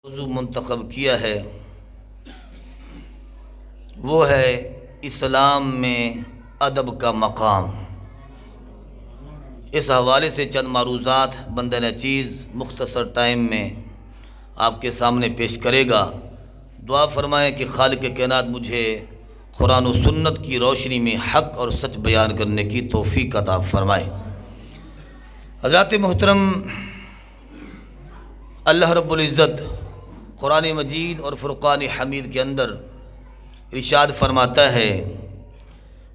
موضوع منتخب کیا ہے وہ ہے اسلام میں ادب کا مقام۔ اس حوالے سے چند معروضات بندہ نچیز مختصر ٹائم میں آپ کے سامنے پیش کرے گا۔ دعا فرمائیں کہ خالق کائنات مجھے قرآن و سنت کی روشنی میں حق اور سچ بیان کرنے کی توفیق عطا فرمائے۔ حضرات محترم، اللہ رب العزت قرآن مجید اور فرقان حمید کے اندر ارشاد فرماتا ہے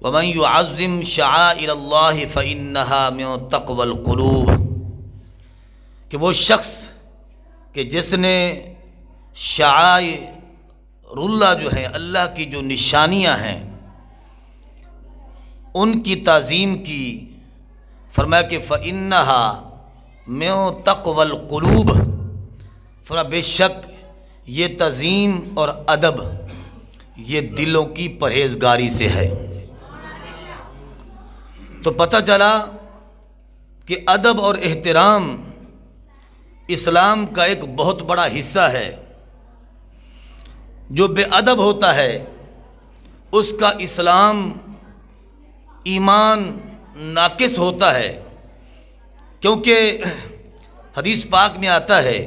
وَمَن يُعَظِّمْ شَعَائِرَ اللَّهِ فَإِنَّهَا مِن تَقْوَى الْقُلُوبِ، کہ وہ شخص کہ جس نے شعائر اللہ جو ہیں، اللہ کی جو نشانیاں ہیں، ان کی تعظیم کی، فرمایا کہ فَإِنَّهَا مِن تَقْوَى الْقُلُوبِ، فرمایا بے شک یہ تعظیم اور ادب یہ دلوں کی پرہیزگاری سے ہے۔ تو پتہ چلا کہ ادب اور احترام اسلام کا ایک بہت بڑا حصہ ہے۔ جو بے ادب ہوتا ہے اس کا اسلام ایمان ناقص ہوتا ہے، کیونکہ حدیث پاک میں آتا ہے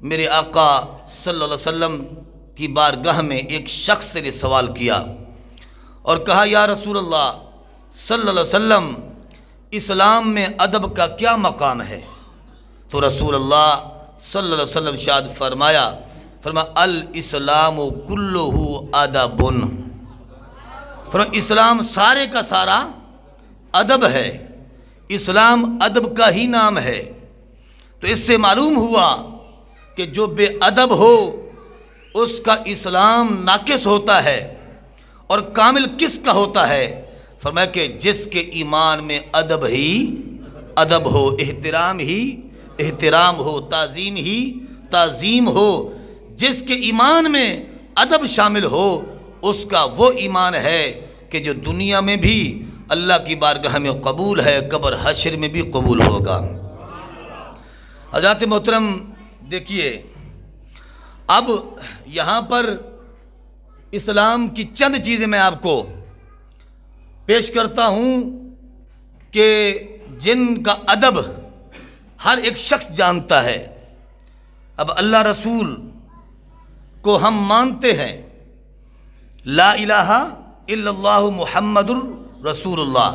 میرے آقا صلی اللہ علیہ وسلم کی بارگاہ میں ایک شخص نے سوال کیا اور کہا یا رسول اللہ صلی اللہ علیہ وسلم اسلام میں ادب کا کیا مقام ہے؟ تو رسول اللہ صلی اللہ علیہ وسلم ارشاد فرمایا الاسلام کلہ ادب، فرمایا اسلام سارے کا سارا ادب ہے، اسلام ادب کا ہی نام ہے۔ تو اس سے معلوم ہوا کہ جو بے ادب ہو اس کا اسلام ناقص ہوتا ہے، اور کامل کس کا ہوتا ہے؟ فرمایا کہ جس کے ایمان میں ادب ہی ادب ہو، احترام ہی احترام ہو، تعظیم ہی تعظیم ہو، جس کے ایمان میں ادب شامل ہو اس کا وہ ایمان ہے کہ جو دنیا میں بھی اللہ کی بارگاہ میں قبول ہے، قبر حشر میں بھی قبول ہوگا۔ حضرات محترم دیکھیے، اب یہاں پر اسلام کی چند چیزیں میں آپ کو پیش کرتا ہوں کہ جن کا ادب ہر ایک شخص جانتا ہے۔ اب اللہ رسول کو ہم مانتے ہیں، لا الہ الا اللہ محمد رسول اللہ،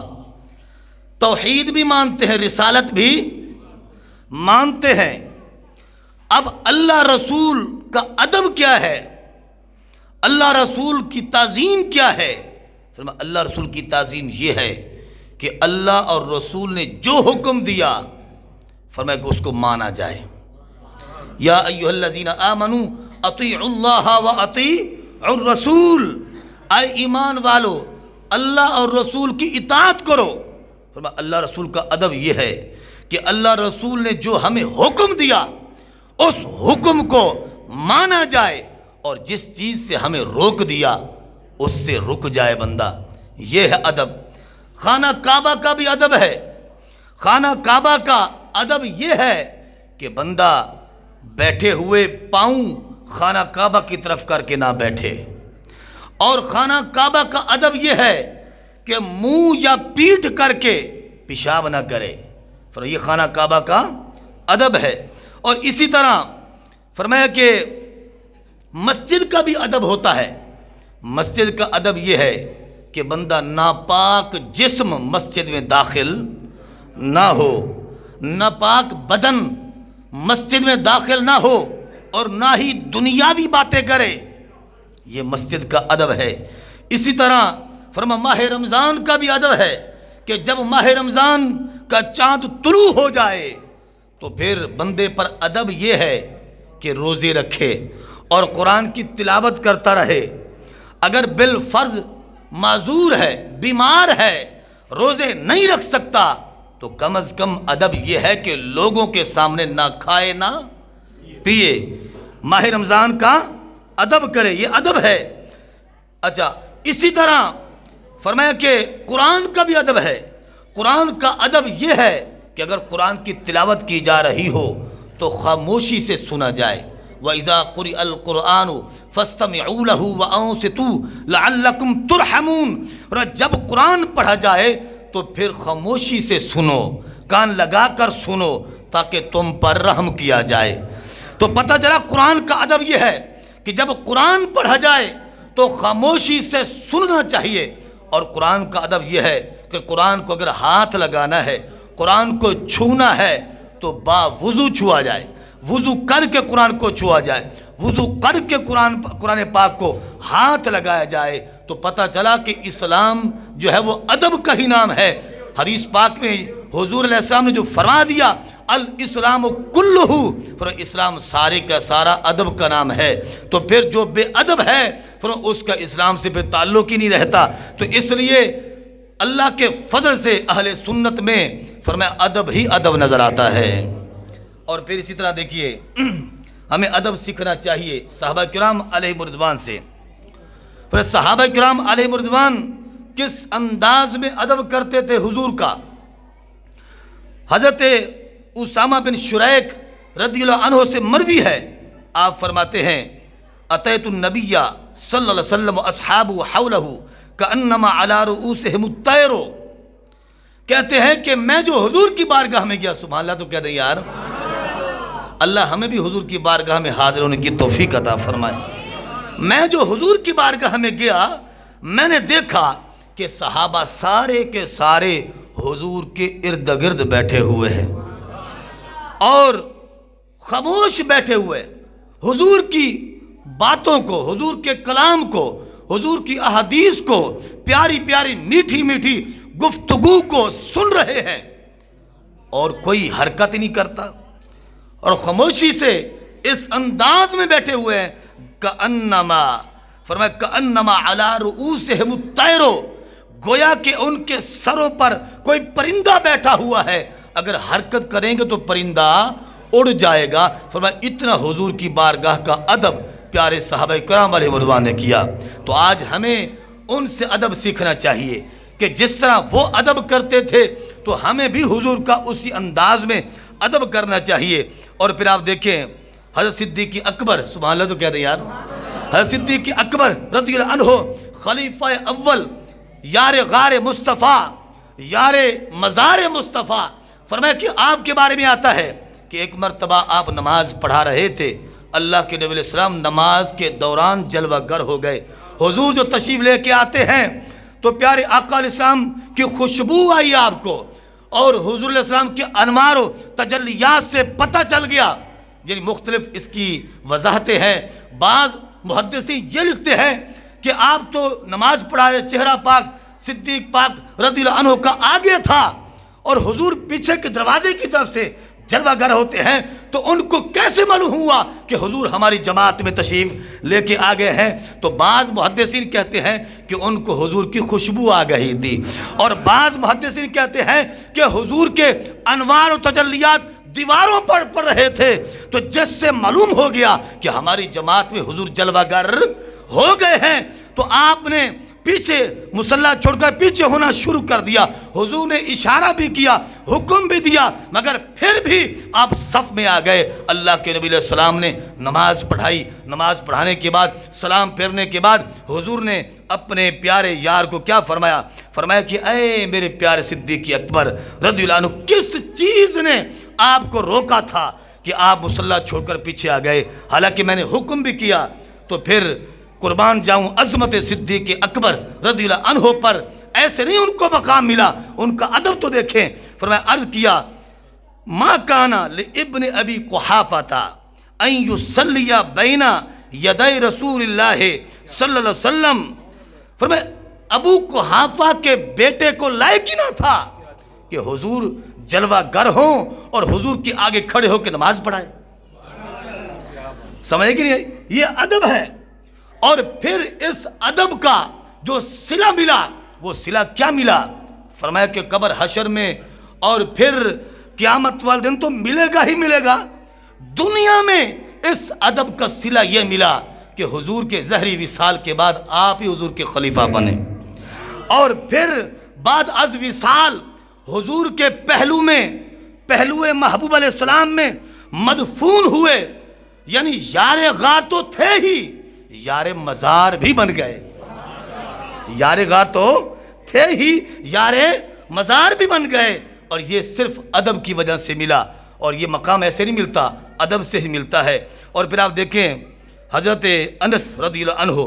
توحید بھی مانتے ہیں، رسالت بھی مانتے ہیں۔ اب اللہ رسول کا ادب کیا ہے، اللہ رسول کی تعظیم کیا ہے؟ فرمایا اللہ رسول کی تعظیم یہ ہے کہ اللہ اور رسول نے جو حکم دیا فرمایا کہ اس کو مانا جائے۔ یا ایھا الذین آمنوا اطیعوا اللہ واطیعوا الرسول، اے ایمان والو اللہ اور رسول کی اطاعت کرو۔ فرمایا اللہ رسول کا ادب یہ ہے کہ اللہ رسول نے جو ہمیں حکم دیا اس حکم کو مانا جائے، اور جس چیز سے ہمیں روک دیا اس سے رک جائے بندہ۔ یہ ہے ادب۔ خانہ کعبہ کا بھی ادب ہے۔ خانہ کعبہ کا ادب یہ ہے کہ بندہ بیٹھے ہوئے پاؤں خانہ کعبہ کی طرف کر کے نہ بیٹھے، اور خانہ کعبہ کا ادب یہ ہے کہ منہ یا پیٹھ کر کے پیشاب نہ کرے۔ یہ خانہ کعبہ کا ادب ہے۔ اور اسی طرح فرمایا کہ مسجد کا بھی ادب ہوتا ہے۔ مسجد کا ادب یہ ہے کہ بندہ ناپاک جسم مسجد میں داخل نہ ہو، ناپاک بدن مسجد میں داخل نہ ہو، اور نہ ہی دنیاوی باتیں کرے۔ یہ مسجد کا ادب ہے۔ اسی طرح فرمایا ماہ رمضان کا بھی ادب ہے کہ جب ماہ رمضان کا چاند طلوع ہو جائے تو پھر بندے پر ادب یہ ہے کہ روزے رکھے اور قرآن کی تلاوت کرتا رہے۔ اگر بالفرض معذور ہے، بیمار ہے، روزے نہیں رکھ سکتا تو کم از کم ادب یہ ہے کہ لوگوں کے سامنے نہ کھائے نہ پیے، ماہ رمضان کا ادب کرے۔ یہ ادب ہے۔ اچھا، اسی طرح فرمایا کہ قرآن کا بھی ادب ہے۔ قرآن کا ادب یہ ہے کہ اگر قرآن کی تلاوت کی جا رہی ہو تو خاموشی سے سنا جائے، وَإِذَا قُرِئَ الْقُرْآنُ فَاسْتَمِعُوا لَهُ وَأَنصِتُوا لَعَلَّكُمْ تُرْحَمُونَ، اور جب قرآن پڑھا جائے تو پھر خاموشی سے سنو، کان لگا کر سنو تاکہ تم پر رحم کیا جائے۔ تو پتہ چلا قرآن کا ادب یہ ہے کہ جب قرآن پڑھا جائے تو خاموشی سے سننا چاہیے، اور قرآن کا ادب یہ ہے کہ قرآن کو اگر ہاتھ لگانا ہے، قرآن کو چھونا ہے تو باوضو چھوا جائے، وضو کر کے قرآن کو چھوا جائے، وضو کر کے قرآن پاک کو ہاتھ لگایا جائے۔ تو پتہ چلا کہ اسلام جو ہے وہ ادب کا ہی نام ہے۔ حدیث پاک میں حضور علیہ السلام نے جو فرما دیا الاسلام کلہ، پھر اسلام سارے کا سارا ادب کا نام ہے۔ تو پھر جو بے ادب ہے پھر اس کا اسلام سے پھر تعلق ہی نہیں رہتا۔ تو اس لیے اللہ کے فضل سے اہل سنت میں فرمایا ادب ہی ادب نظر آتا ہے۔ اور پھر اسی طرح دیکھیے ہمیں ادب سیکھنا چاہیے صحابہ کرام علیہ رضوان سے۔ پھر صحابہ کرام علیہ رضوان کس انداز میں ادب کرتے تھے حضور کا۔ حضرت اسامہ بن شریک رضی اللہ عنہ سے مروی ہے، آپ فرماتے ہیں اتیت النبی صلی اللہ علیہ وسلم واصحابہ حولہ کانما علی رؤوسہم الطیر، کہتے ہیں کہ میں جو حضور کی بارگاہ میں گیا، سبحان اللہ، تو کہہ دیں یار اللہ ہمیں بھی حضور کی بارگاہ میں حاضر ہونے کی توفیق عطا فرمائے۔ میں جو حضور کی بارگاہ میں گیا میں نے دیکھا کہ صحابہ سارے کے سارے حضور کے ارد گرد بیٹھے ہوئے ہیں اور خاموش بیٹھے ہوئے، حضور کی باتوں کو، حضور کے کلام کو، حضور کی احادیث کو، پیاری پیاری میٹھی میٹھی گفتگو کو سن رہے ہیں اور کوئی حرکت نہیں کرتا اور خاموشی سے اس انداز میں بیٹھے ہوئے ہیں کأنما، فرمایا کأنما علی رؤوسہم الطیر، گویا کہ ان کے سروں پر کوئی پرندہ بیٹھا ہوا ہے، اگر حرکت کریں گے تو پرندہ اڑ جائے گا۔ فرمایا اتنا حضور کی بارگاہ کا ادب پیارے صحابہ کرام علیہ رضوان نے کیا۔ تو آج ہمیں ان سے ادب سیکھنا چاہیے کہ جس طرح وہ ادب کرتے تھے تو ہمیں بھی حضور کا اسی انداز میں ادب کرنا چاہیے۔ اور پھر آپ دیکھیں حضرت صدیق اکبر، سبحان اللہ تو کہہ دیں یار، حضرت صدیق اکبر رضی اللہ عنہ خلیفہ اول، یار غار مصطفیٰ، یار مزار مصطفیٰ، فرمایا کہ آپ کے بارے میں آتا ہے کہ ایک مرتبہ آپ نماز پڑھا رہے تھے، اللہ کے نبی علیہ السلام نماز کے دوران جلوہ گر ہو گئے۔ حضور جو تشریف لے کے آتے ہیں تو پیارے آقا علیہ السلام کی خوشبو آئی آپ کو، اور حضور علیہ السلام کے انوار و تجلیات سے پتہ چل گیا۔ یعنی مختلف اس کی وضاحتیں ہیں، بعض محدثین یہ لکھتے ہیں کہ آپ تو نماز پڑھائے، چہرہ پاک صدیق پاک رضی اللہ عنہ کا آگے تھا اور حضور پیچھے کے دروازے کی طرف سے جلوہ گر ہوتے ہیں، تو ان کو کیسے معلوم ہوا کہ حضور ہماری جماعت میں تشریف لے کے آگئے ہیں؟ تو بعض محدثین کہتے ہیں کہ ان کو حضور کی خوشبو آ گئی تھی، اور بعض محدثین کہتے ہیں کہ حضور کے انوار و تجلیات دیواروں پر پڑ رہے تھے، تو جس سے معلوم ہو گیا کہ ہماری جماعت میں حضور جلوہ گر ہو گئے ہیں، تو آپ نے پیچھے مصلی چھوڑ کر پیچھے ہونا شروع کر دیا۔ حضور نے اشارہ بھی کیا، حکم بھی دیا، مگر پھر بھی آپ صف میں آ گئے۔ اللہ کے نبی علیہ السلام نے نماز پڑھائی، نماز پڑھانے کے بعد سلام پھیرنے کے بعد حضور نے اپنے پیارے یار کو کیا فرمایا؟ فرمایا کہ اے میرے پیارے صدیق اکبر رضی اللہ عنہ، کس چیز نے آپ کو روکا تھا کہ آپ مصلی چھوڑ کر پیچھے آ گئے؟ حالانکہ میں نے حکم بھی کیا۔ تو پھر قربان جاؤں عظمت صدیق اکبر رضی اللہ عنہ پر ایسے نہیں ان کو مقام ملا، ان کا ادب تو دیکھیں۔ فرمایا عرض کیا ما کانا لابن ابی قحافہ ان یصلی بین یدی رسول اللہ صلی اللہ علیہ وسلم، فرمایا ابو قحافہ کے بیٹے کو لائق ہی نہ تھا کہ حضور جلوہ گر ہوں اور حضور کے آگے کھڑے ہو کے نماز پڑھائے۔ سمجھے کہ نہیں؟ یہ ادب ہے۔ اور پھر اس ادب کا جو صلہ ملا، وہ صلہ کیا ملا؟ فرمایا کہ قبر حشر میں اور پھر قیامت والے دن تو ملے گا ہی ملے گا۔ دنیا میں اس ادب کا صلہ یہ ملا کہ حضور کے ظہری وصال کے بعد آپ ہی حضور کے خلیفہ بنے، اور پھر بعد از وصال حضور کے پہلو محبوب علیہ السلام میں مدفون ہوئے۔ یعنی یار غار تو تھے ہی، یار مزار بھی بن گئے. یار غار تو تھے ہی، یار مزار بھی بن گئے. اور یہ صرف ادب کی وجہ سے ملا، اور یہ مقام ایسے نہیں ملتا، ادب سے ہی ملتا ہے. اور پھر آپ دیکھیں حضرت انس رضی اللہ عنہ،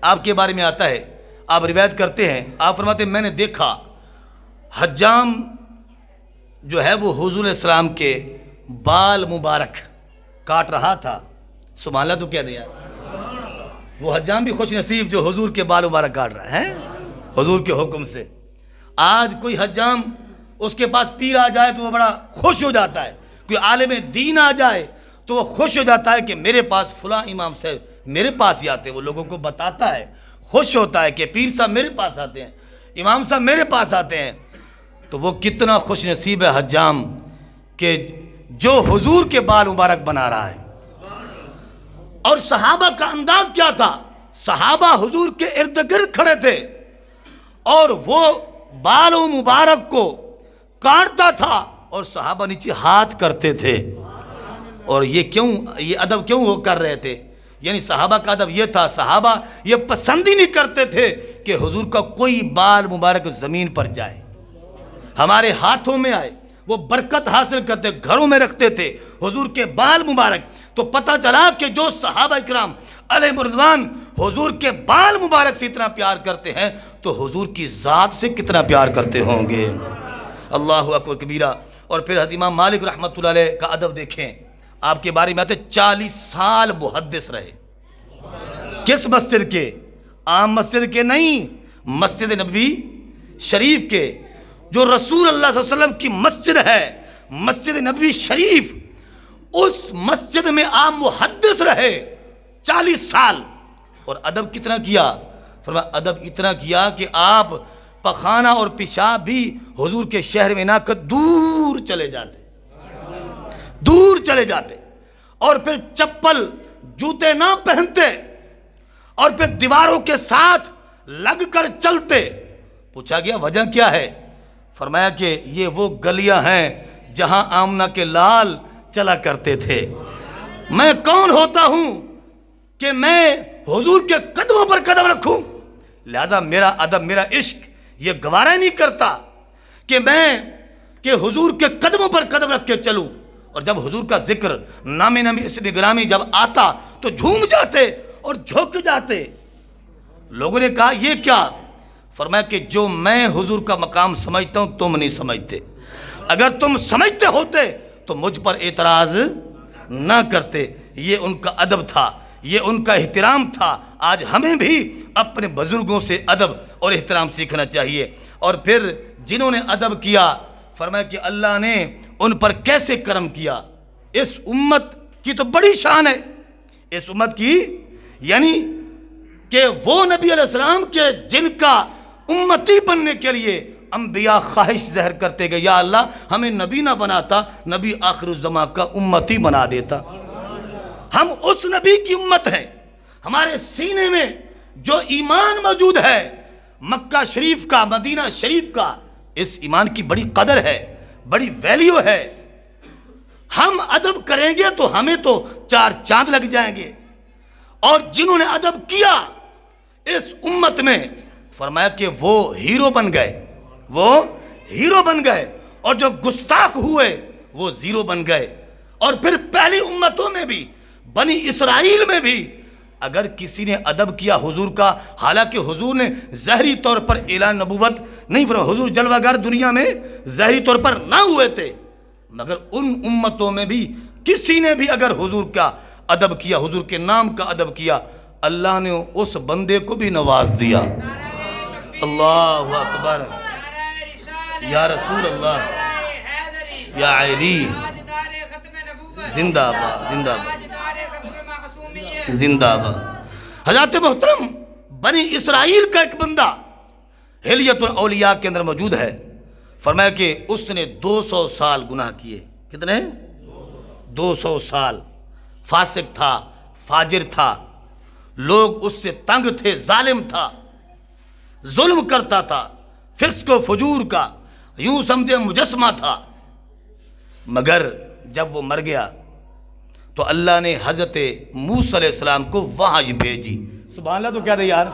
آپ کے بارے میں آتا ہے، آپ روایت کرتے ہیں، آپ فرماتے ہیں میں نے دیکھا حجام جو ہے وہ حضور علیہ السلام کے بال مبارک کاٹ رہا تھا. سبحان اللہ تو کیا دیا، وہ حجام بھی خوش نصیب جو حضور کے بال مبارک کاٹ رہا ہے حضور کے حکم سے. آج کوئی حجام اس کے پاس پیر آ جائے تو وہ بڑا خوش ہو جاتا ہے، کوئی عالم دین آ جائے تو وہ خوش ہو جاتا ہے کہ میرے پاس فلاں امام صاحب میرے پاس ہی آتے ہیں، وہ لوگوں کو بتاتا ہے، خوش ہوتا ہے کہ پیر صاحب میرے پاس آتے ہیں، امام صاحب میرے پاس آتے ہیں. تو وہ کتنا خوش نصیب ہے حجام کہ جو حضور کے بال مبارک بنا رہا ہے. اور صحابہ کا انداز کیا تھا، صحابہ حضور کے ارد گرد کھڑے تھے اور وہ بالوں مبارک کو کاٹتا تھا اور صحابہ نیچے ہاتھ کرتے تھے. اور یہ ادب کیوں وہ کر رہے تھے؟ یعنی صحابہ کا ادب یہ تھا، صحابہ یہ پسند ہی نہیں کرتے تھے کہ حضور کا کوئی بال مبارک زمین پر جائے، ہمارے ہاتھوں میں آئے. وہ برکت حاصل کرتے، گھروں میں رکھتے تھے حضور کے بال مبارک. تو پتہ چلا کہ جو صحابہ اکرام علیہ رضوان حضور کے بال مبارک سے اتنا پیار کرتے ہیں تو حضور کی ذات سے کتنا پیار کرتے ہوں گے. اللہ اکبر کبیرہ. اور پھر حضرت امام مالک رحمۃ اللہ علیہ کا ادب دیکھیں، آپ کے بارے میں آتے 40 سال محدث رہے. کس مسجد کے؟ عام مسجد کے نہیں، مسجد نبوی شریف کے، جو رسول اللہ صلی اللہ علیہ وسلم کی مسجد ہے، مسجد نبوی شریف. اس مسجد میں آپ محدث رہے 40 سال. اور ادب کتنا کیا؟ فرمایا ادب اتنا کیا کہ آپ پخانہ اور پیشاب بھی حضور کے شہر میں نہ کر دور چلے جاتے، دور چلے جاتے. اور پھر چپل جوتے نہ پہنتے، اور پھر دیواروں کے ساتھ لگ کر چلتے. پوچھا گیا وجہ کیا ہے؟ فرمایا کہ یہ وہ گلیاں ہیں جہاں آمنہ کے لال چلا کرتے تھے. میں کون ہوتا ہوں کہ میں حضور کے قدموں پر قدم رکھوں؟ لہذا میرا ادب، میرا عشق یہ گوارا نہیں کرتا کہ میں حضور کے قدموں پر قدم رکھ کے چلوں. اور جب حضور کا ذکر نامی اسم گرامی جب آتا تو جھوم جاتے اور جھک جاتے. لوگوں نے کہا یہ کیا؟ فرمایا کہ جو میں حضور کا مقام سمجھتا ہوں تم نہیں سمجھتے. اگر تم سمجھتے ہوتے تو مجھ پر اعتراض نہ کرتے. یہ ان کا ادب تھا، یہ ان کا احترام تھا. آج ہمیں بھی اپنے بزرگوں سے ادب اور احترام سیکھنا چاہیے. اور پھر جنہوں نے ادب کیا، فرمایا کہ اللہ نے ان پر کیسے کرم کیا. اس امت کی تو بڑی شان ہے، اس امت کی، یعنی کہ وہ نبی علیہ السلام کے جن کا امتی بننے کے لیے انبیاء خواہش ظاہر کرتے گئے، یا اللہ ہمیں نبی نہ بناتا، نبی آخر الزمان کا امتی بنا دیتا. ہم اس نبی کی امت ہیں. ہمارے سینے میں جو ایمان موجود ہے مکہ شریف کا، مدینہ شریف کا، اس ایمان کی بڑی قدر ہے، بڑی ویلیو ہے. ہم ادب کریں گے تو ہمیں تو 4 چاند لگ جائیں گے. اور جنہوں نے ادب کیا اس امت میں، فرمایا کہ وہ ہیرو بن گئے، وہ ہیرو بن گئے. اور جو گستاخ ہوئے وہ زیرو بن گئے. اور پھر پہلی امتوں میں بھی، بنی اسرائیل میں بھی، اگر کسی نے ادب کیا حضور کا، حالانکہ حضور نے ظاہری طور پر اعلان نبوت نہیں فرمایا، حضور جلوہ گر دنیا میں ظاہری طور پر نہ ہوئے تھے، مگر ان امتوں میں بھی کسی نے بھی اگر حضور کا ادب کیا، حضور کے نام کا ادب کیا، اللہ نے اس بندے کو بھی نواز دیا. اللہ اکبر، یا رسول اللہ، یا علی، زندہ باد، زندہ باد، زندہ باد. حضرت محترم بنی اسرائیل کا ایک بندہ حلیت الاولیاء کے اندر موجود ہے. فرمایا کہ اس نے 200 سال گناہ کیے. کتنے؟ 200 سال. فاسق تھا، فاجر تھا، لوگ اس سے تنگ تھے، ظالم تھا، ظلم کرتا تھا، فسق و فجور کا یوں سمجھے مجسمہ تھا. مگر جب وہ مر گیا تو اللہ نے حضرت موسیٰ علیہ السلام کو وحی بھیجی. سبحان اللہ تو کیا دے یار,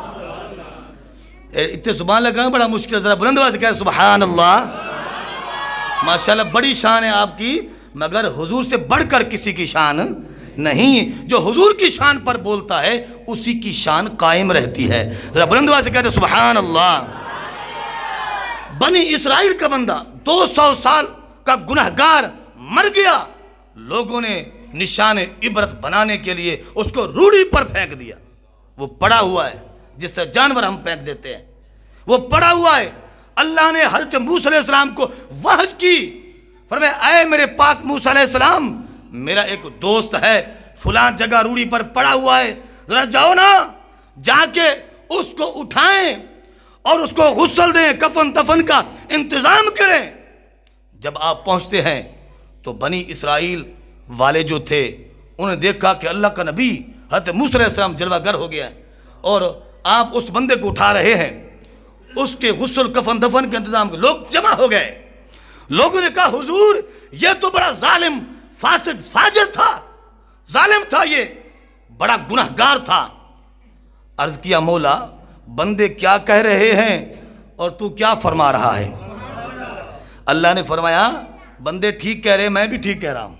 اتنے سبحان اللہ کہنا بڑا مشکل ہے, ذرا بلند آواز سے کہہ سبحان اللہ. ماشاءاللہ بڑی شان ہے آپ کی, مگر حضور سے بڑھ کر کسی کی شان نہیں. جو حضور کی شان پر بولتا ہے اسی کی شان قائم رہتی ہے. ذرا بلند آواز سے کہتے سبحان اللہ. بنی اسرائیل کا بندہ 200 سال کا گنہگار مر گیا, لوگوں نے نشان عبرت بنانے کے لیے اس کو روڑی پر پھینک دیا. وہ پڑا ہوا ہے جس سے جانور ہم پھینک دیتے ہیں, وہ پڑا ہوا ہے. اللہ نے حضرت موسیٰ علیہ السلام کو وحی کی, فرمایا اے میرے پاک موسیٰ علیہ السلام, میرا ایک دوست ہے فلاں جگہ روڑی پر پڑا ہوا ہے, ذرا جاؤ نا, جا کے اس کو اٹھائیں اور اس کو غسل دیں, کفن دفن کا انتظام کریں. جب آپ پہنچتے ہیں تو بنی اسرائیل والے جو تھے انہوں نے دیکھا کہ اللہ کا نبی حضرت موسیٰ علیہ السلام جلوہ گر ہو گیا ہے اور آپ اس بندے کو اٹھا رہے ہیں. اس کے غسل کفن دفن کے انتظام کے لوگ جمع ہو گئے. لوگوں نے کہا حضور یہ تو بڑا ظالم فاسد فاجر تھا, ظالم تھا, یہ بڑا گنہگار تھا. عرض کیا مولا بندے کیا کہہ رہے ہیں اور تو کیا فرما رہا ہے؟ اللہ نے فرمایا بندے ٹھیک کہہ رہے ہیں, میں بھی ٹھیک کہہ رہا ہوں.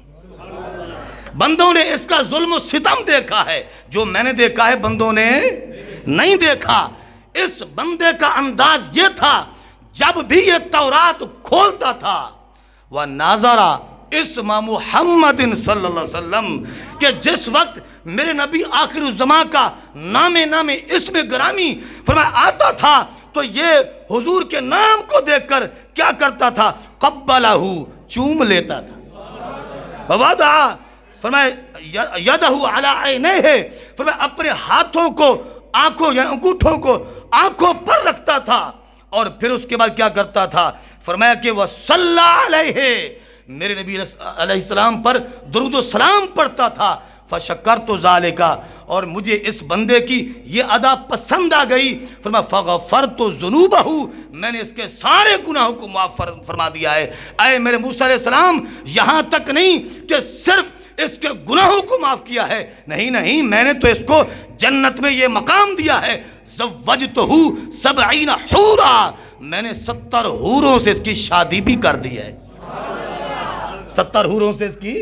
بندوں نے اس کا ظلم و ستم دیکھا ہے, جو میں نے دیکھا ہے بندوں نے نہیں دیکھا. اس بندے کا انداز یہ تھا جب بھی یہ تورات کھولتا تھا وَنَاظَرَ اسم محمد صلی اللہ علیہ وسلم, کہ جس وقت میرے نبی آخر الزمان کا نام اسم گرامی فرمایا آتا تھا تو یہ حضور کے نام کو دیکھ کر کیا کرتا تھا؟ قبلہ, چوم لیتا تھا. وَوَضَعَ فرمایا یدہ علی عینیہ, فرمایا اپنے ہاتھوں کو آنکھوں یعنی انگوٹھوں کو آنکھوں پر رکھتا تھا اور پھر اس کے بعد کیا کرتا تھا؟ فرمایا کہ وصلی علیہ, میرے نبی علیہ السلام پر درود و سلام پڑھتا تھا. فشکرت ذالک, اور مجھے اس بندے کی یہ ادا پسند آ گئی. فرمایا فغفرت ذنوبہ, میں نے اس کے سارے گناہوں کو معاف فرما دیا ہے. اے میرے موسیٰ علیہ السلام, یہاں تک نہیں کہ صرف اس کے گناہوں کو معاف کیا ہے, نہیں, میں نے تو اس کو جنت میں یہ مقام دیا ہے. زوجتہ 70 حورا, میں نے 70 حوروں سے اس کی شادی بھی کر دی ہے. 70 حوروں سے اس کی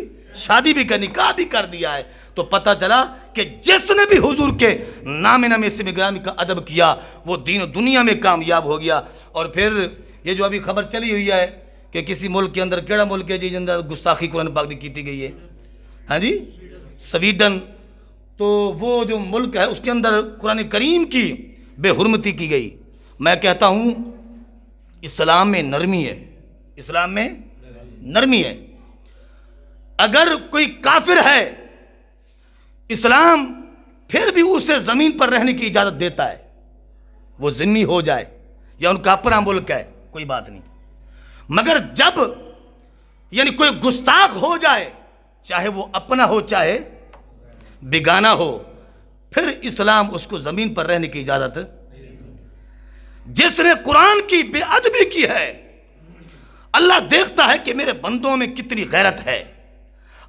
شادی بھی نکاح بھی کر دیا ہے. تو پتہ چلا کہ جس نے بھی حضور کے نام اسم گرامی کا ادب کیا وہ دین و دنیا میں کامیاب ہو گیا. اور پھر یہ جو ابھی خبر چلی ہوئی ہے کہ کسی ملک کے اندر, کیڑا ملک ہے جی جن گستاخی قرآن پاک کی کی گئی ہے, ہاں جی, سویڈن. تو وہ جو ملک ہے اس کے اندر قرآن کریم کی بے حرمتی کی گئی. میں کہتا ہوں اسلام میں نرمی ہے, اسلام میں نرمی ہے. اگر کوئی کافر ہے اسلام پھر بھی اسے زمین پر رہنے کی اجازت دیتا ہے, وہ ذمی ہو جائے یا ان کا اپنا ملک ہے کوئی بات نہیں. مگر جب یعنی کوئی گستاخ ہو جائے, چاہے وہ اپنا ہو چاہے بیگانہ ہو, پھر اسلام اس کو زمین پر رہنے کی اجازت. جس نے قرآن کی بے ادبی کی ہے, اللہ دیکھتا ہے کہ میرے بندوں میں کتنی غیرت ہے,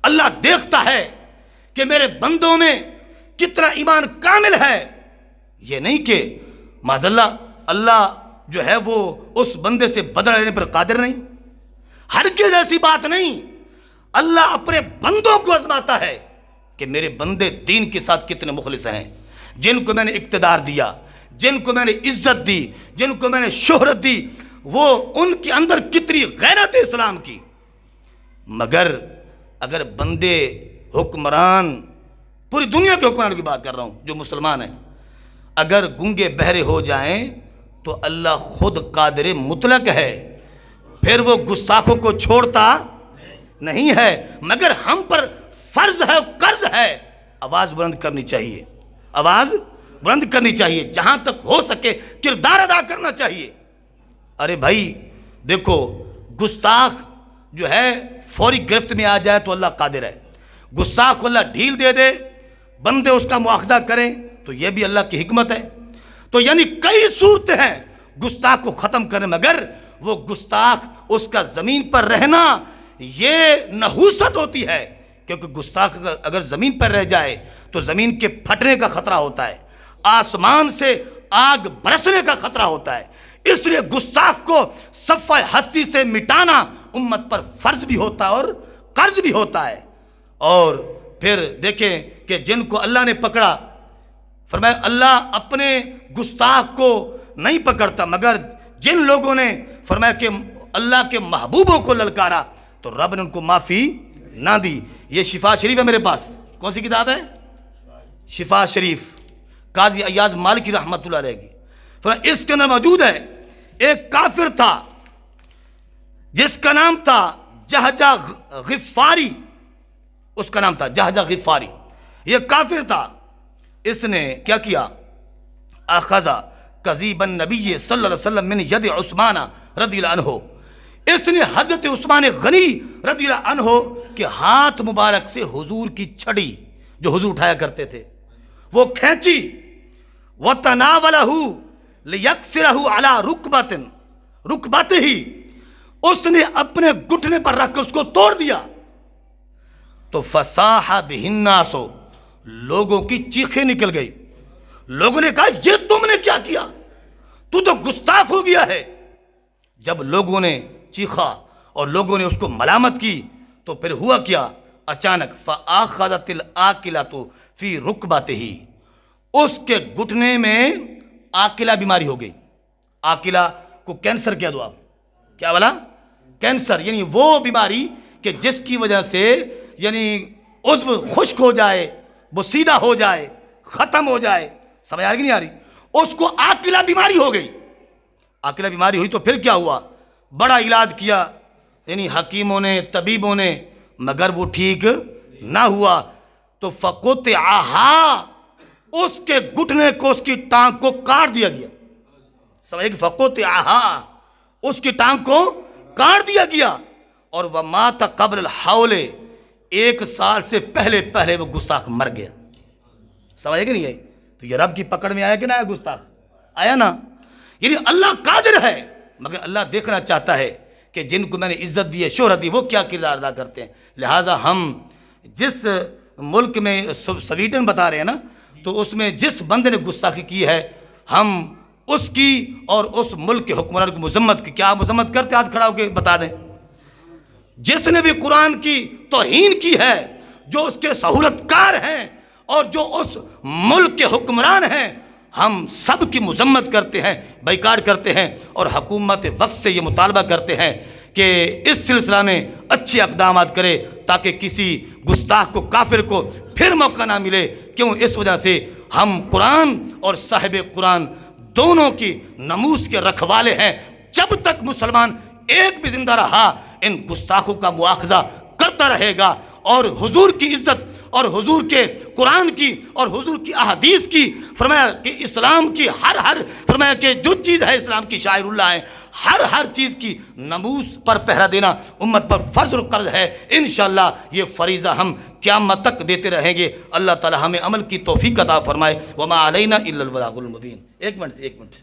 اللہ دیکھتا ہے کہ میرے بندوں میں کتنا ایمان کامل ہے. یہ نہیں کہ معاذاللہ اللہ جو ہے وہ اس بندے سے بدلہ لینے پر قادر نہیں, ہرگز ایسی بات نہیں. اللہ اپنے بندوں کو آزماتا ہے کہ میرے بندے دین کے ساتھ کتنے مخلص ہیں, جن کو میں نے اقتدار دیا, جن کو میں نے عزت دی, جن کو میں نے شہرت دی, وہ ان کے اندر کتنی غیرت اسلام کی. مگر اگر بندے حکمران, پوری دنیا کے حکمران کی بات کر رہا ہوں جو مسلمان ہیں, اگر گنگے بہرے ہو جائیں تو اللہ خود قادر مطلق ہے, پھر وہ گستاخوں کو چھوڑتا نہیں ہے. مگر ہم پر فرض ہے, قرض ہے, آواز بلند کرنی چاہیے, آواز بلند کرنی چاہیے, جہاں تک ہو سکے کردار ادا کرنا چاہیے. ارے بھائی دیکھو, گستاخ جو ہے فوری گرفت میں آ جائے تو اللہ قادر ہے, گستاخ کو اللہ ڈھیل دے دے, بندے اس کا مواخذہ کریں تو یہ بھی اللہ کی حکمت ہے. تو یعنی کئی صورتیں ہیں گستاخ کو ختم کرنے, مگر وہ گستاخ اس کا زمین پر رہنا یہ نحوست ہوتی ہے کیونکہ گستاخ اگر زمین پر رہ جائے تو زمین کے پھٹنے کا خطرہ ہوتا ہے، آسمان سے آگ برسنے کا خطرہ ہوتا ہے۔ اس لیے گستاخ کو صفحہ ہستی سے مٹانا امت پر فرض بھی ہوتا ہے اور قرض بھی ہوتا ہے۔ اور پھر دیکھیں کہ جن کو اللہ نے پکڑا، فرمایا اللہ اپنے گستاخ کو نہیں پکڑتا، مگر جن لوگوں نے فرمایا کہ اللہ کے محبوبوں کو للکارا تو رب نے ان کو معافی نہ دی۔ یہ شفا شریف ہے میرے پاس، کون سی کتاب ہے؟ شفا شریف، قاضی ایاز مالکی رحمۃ اللہ علیہ کی۔ فرمایا اس کے اندر موجود ہے ایک کافر تھا جس کا نام تھا جہجہ غفاری، اس کا نام تھا جہجہ غفاری۔ یہ کافر تھا، اس نے کیا کیا؟ اخذا قضیب النبی صلی اللہ علیہ وسلم من ید عثمان رضی اللہ عنہ، اس نے حضرت عثمان غنی رضی اللہ عنہ کے ہاتھ مبارک سے حضور کی چھڑی جو حضور اٹھایا کرتے تھے وہ کھینچی، وَتَنَاوَلَهُ لِيَكْسِرَهُ عَلَى رُكْبَتِهِ، اس نے اپنے گھٹنے پر رکھ کر اس کو توڑ دیا تو فَصَاحَ بِهِ النَّاسُ، لوگوں کی چیخیں نکل گئی، لوگوں نے کہا یہ تم نے کیا کیا، تو گستاخ ہو گیا ہے۔ جب لوگوں نے چیخا اور لوگوں نے اس کو ملامت کی تو پھر ہوا کیا؟ اچانک فَآخَذَتِ الْآكِلَةُ فِي رُكْبَتِهِ، اس کے گھٹنے میں آکلہ بیماری ہو گئی۔ آکلہ کو کینسر کہہ دو آپ، کیا بولا؟ کینسر، یعنی وہ بیماری کہ جس کی وجہ سے یعنی عضو خشک ہو جائے، وہ سیدھا ہو جائے، ختم ہو جائے، سمجھ آ رہی کہ نہیں آ رہی؟ اس کو آکلہ بیماری ہو گئی۔ آکلہ بیماری ہوئی تو پھر کیا ہوا؟ بڑا علاج کیا، یعنی حکیموں نے، طبیبوں نے، مگر وہ ٹھیک نہ ہوا تو فَقُطِعَهَا، اس کے گھٹنے کو، اس کی ٹانگ کو کاٹ دیا گیا۔ سمجھے کہ فَقُطِعَهَا، اس کی ٹانگ کو کاٹ دیا گیا، اور وَمَاتَ قَبْلَ الْحَوْلِ، 1 سال سے پہلے وہ گستاخ مر گیا۔ سمجھے کہ نہیں آئی؟ تو یہ رب کی پکڑ میں آیا کہ نہ آیا گستاخ؟ آیا نا؟ یعنی اللہ قادر ہے، مگر اللہ دیکھنا چاہتا ہے کہ جن کو میں نے عزت دی ہے، شہرت دی، وہ کیا کردار ادا کرتے ہیں۔ لہٰذا ہم جس ملک میں سویڈن بتا رہے ہیں نا، تو اس میں جس بندے نے گستاخی کی ہے، ہم اس کی اور اس ملک کے حکمران کی مذمت کی، کیا مذمت کرتے؟ ہاتھ کھڑا ہو کے بتا دیں۔ جس نے بھی قرآن کی توہین کی ہے، جو اس کے سہولت کار ہیں اور جو اس ملک کے حکمران ہیں، ہم سب کی مذمت کرتے ہیں، بیکار کرتے ہیں، اور حکومت وقت سے یہ مطالبہ کرتے ہیں کہ اس سلسلہ میں اچھے اقدامات کرے تاکہ کسی گستاخ کو، کافر کو پھر موقع نہ ملے۔ کیوں؟ اس وجہ سے ہم قرآن اور صاحب قرآن دونوں کی ناموس کے رکھوالے ہیں۔ جب تک مسلمان ایک بھی زندہ رہا، ان گستاخوں کا مواخذہ کرتا رہے گا، اور حضور کی عزت اور حضور کے قرآن کی اور حضور کی احادیث کی، فرمایا کہ اسلام کی ہر فرمایا کہ جو چیز ہے اسلام کی شاعر اللہ ہے، ہر چیز کی ناموس پر پہرا دینا امت پر فرض اور قرض ہے۔ انشاءاللہ یہ فریضہ ہم قیامت تک دیتے رہیں گے۔ اللہ تعالی ہمیں عمل کی توفیق عطا فرمائے۔ وما علینا الا البلاغ المبین۔ ایک منٹ